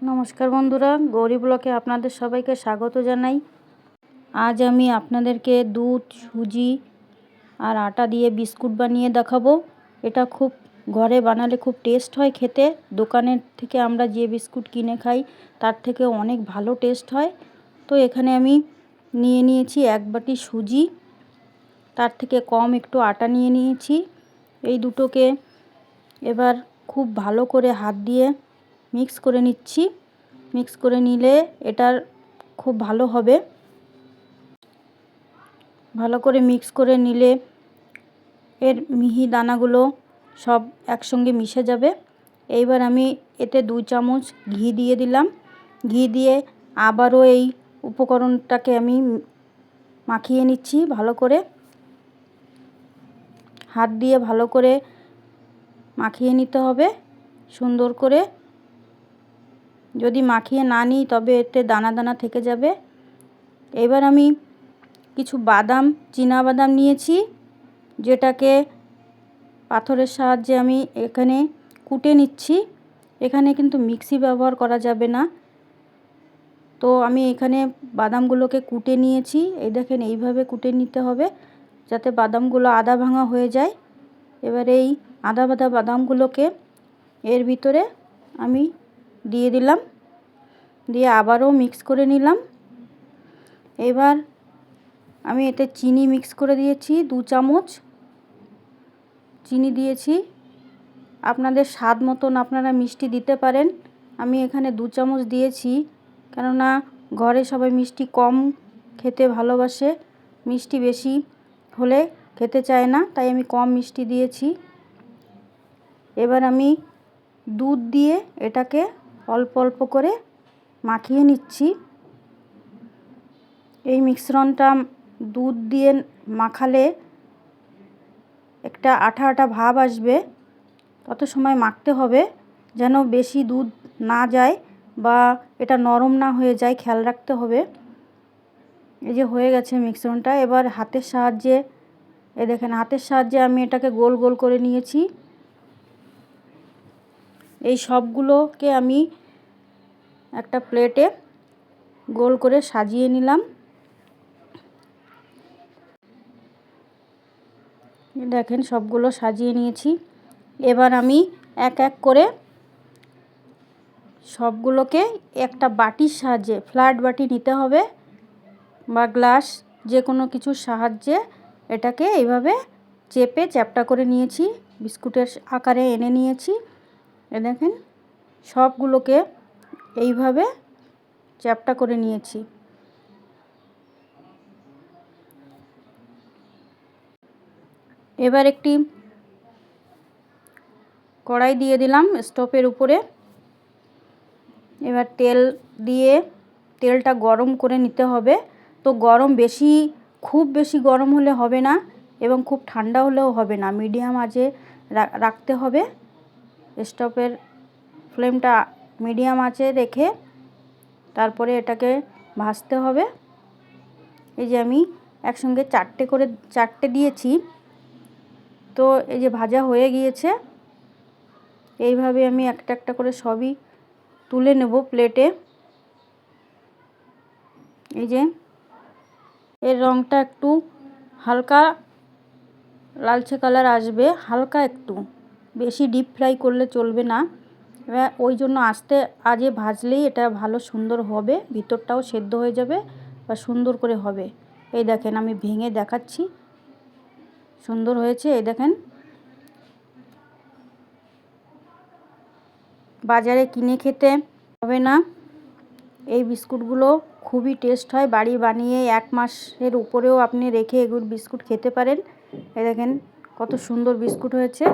নমস্কার বন্ধুরা, গৌরী ব্লকে আপনাদের সবাইকে স্বাগত জানাই। আজ আমি আপনাদেরকে দুধ, সুজি আর আটা দিয়ে বিস্কুট বানিয়ে দেখাবো। এটা খুব ঘরে বানালে খুব টেস্ট হয় খেতে। দোকানের থেকে আমরা যে বিস্কুট কিনে খাই তার থেকে অনেক ভালো টেস্ট হয়। তো এখানে আমি নিয়ে নিয়েছি 1 বাটি সুজি, তার থেকে কম একটু আটা নিয়ে নিয়েছি। এই দুটোকে এবার খুব ভালো করে হাত দিয়ে মিক্স করে নিচ্ছি। মিক্স করে নিলে এটার খুব ভালো হবে। ভালো করে মিক্স করে নিলে এর মিহি দানাগুলো সব একসঙ্গে মিশে যাবে। এইবার আমি এতে 2 চামচ ঘি দিয়ে দিলাম। ঘি দিয়ে আবারও এই উপকরণটাকে আমি মাখিয়ে নিচ্ছি ভালো করে। হাত দিয়ে ভালো করে মাখিয়ে নিতে হবে সুন্দর করে। যদি মাখিয়ে না নিই তবে এতে দানা দানা থেকে যাবে। এবার আমি কিছু বাদাম, চীনা বাদাম নিয়েছি, যেটাকে পাথরের সাহায্যে আমি এখানে কুটে নিচ্ছি। এখানে কিন্তু মিক্সি ব্যবহার করা যাবে না। তো আমি এখানে বাদামগুলোকে কুটে নিয়েছি। এই দেখেন, এইভাবে কুটে নিতে হবে যাতে বাদামগুলো আধা ভাঙা হয়ে যায়। এবার এই আধা ভাঙা বাদামগুলোকে এর ভিতরে আমি দিয়ে দিলাম, দিয়ে আবারও মিক্স করে নিলাম। এবার আমি এতে চিনি মিক্স করে দিয়েছি, 2 চামচ চিনি দিয়েছি। আপনাদের স্বাদ মতন আপনারা মিষ্টি দিতে পারেন। আমি এখানে 2 চামচ দিয়েছি, কেননা ঘরে সবাই মিষ্টি কম খেতে ভালোবাসে, মিষ্টি বেশি হলে খেতে চায় না, তাই আমি কম মিষ্টি দিয়েছি। এবার আমি দুধ দিয়ে এটাকে অল্প অল্প করে মাখিয়ে নিচ্ছি। এই মিশ্রণটা দুধ দিয়ে মাখালে একটা আঠা আঠা ভাব আসবে। তত সময় মাখতে হবে যেন বেশি দুধ না যায় বা এটা নরম না হয়ে যায়, খেয়াল রাখতে হবে। এই যে হয়ে গেছে মিশ্রণটা। এবার হাতের সাহায্যে, দেখেন হাতের সাহায্যে আমি এটাকে গোল গোল করে নিয়েছি। এই সবগুলোকে আমি একটা প্লেটে গোল করে সাজিয়ে নিলাম। দেখেন সবগুলো সাজিয়ে নিয়েছি। এবার আমি এক এক করে সবগুলোকে একটা বাটির সাহায্যে, ফ্ল্যাট বাটি নিতে হবে বা গ্লাস, যে কোনো কিছুর সাহায্যে এটাকে এইভাবে চেপে চ্যাপ্টা করে নিয়েছি, বিস্কুটের আকারে এনে নিয়েছি। এ দেখেন সবগুলোকে এইভাবে চ্যাপ্টা করে নিয়েছি। এবার একটি কড়াই দিয়ে দিলাম স্টোভের উপরে। এবার তেল দিয়ে তেলটা গরম করে নিতে হবে। তো গরম বেশি, খুব বেশি গরম হলে হবে না এবং খুব ঠান্ডা হলেও হবে না, মিডিয়াম আঁচে রাখতে হবে। স্টোভের ফ্লেমটা মিডিয়াম আঁচে রেখে তারপরে এটাকে ভাজতে হবে। এই যে আমি একসঙ্গে 4টে দিয়েছি। তো এই যে ভাজা হয়ে গিয়েছে। এইভাবে আমি একটা একটা করে সবই তুলে নেব প্লেটে। এই যে এর রঙটা একটু হালকা লালচে কালার আসবে, হালকা একটু, বেশি ডিপ ফ্রাই করলে চলবে না। এবার ওই জন্য আজে ভাজলেই এটা ভালো সুন্দর হবে, ভিতরটাও সেদ্ধ হয়ে যাবে বা সুন্দর করে হবে। এই দেখেন আমি ভেঙে দেখাচ্ছি, সুন্দর হয়েছে। এই দেখেন, বাজারে কিনে খেতে হবে না। এই বিস্কুটগুলো খুবই টেস্ট হয়। বাড়ি বানিয়ে 1 মাসের উপরেও আপনি রেখে এগুলো বিস্কুট খেতে পারেন। এই দেখেন কত সুন্দর বিস্কুট হয়েছে।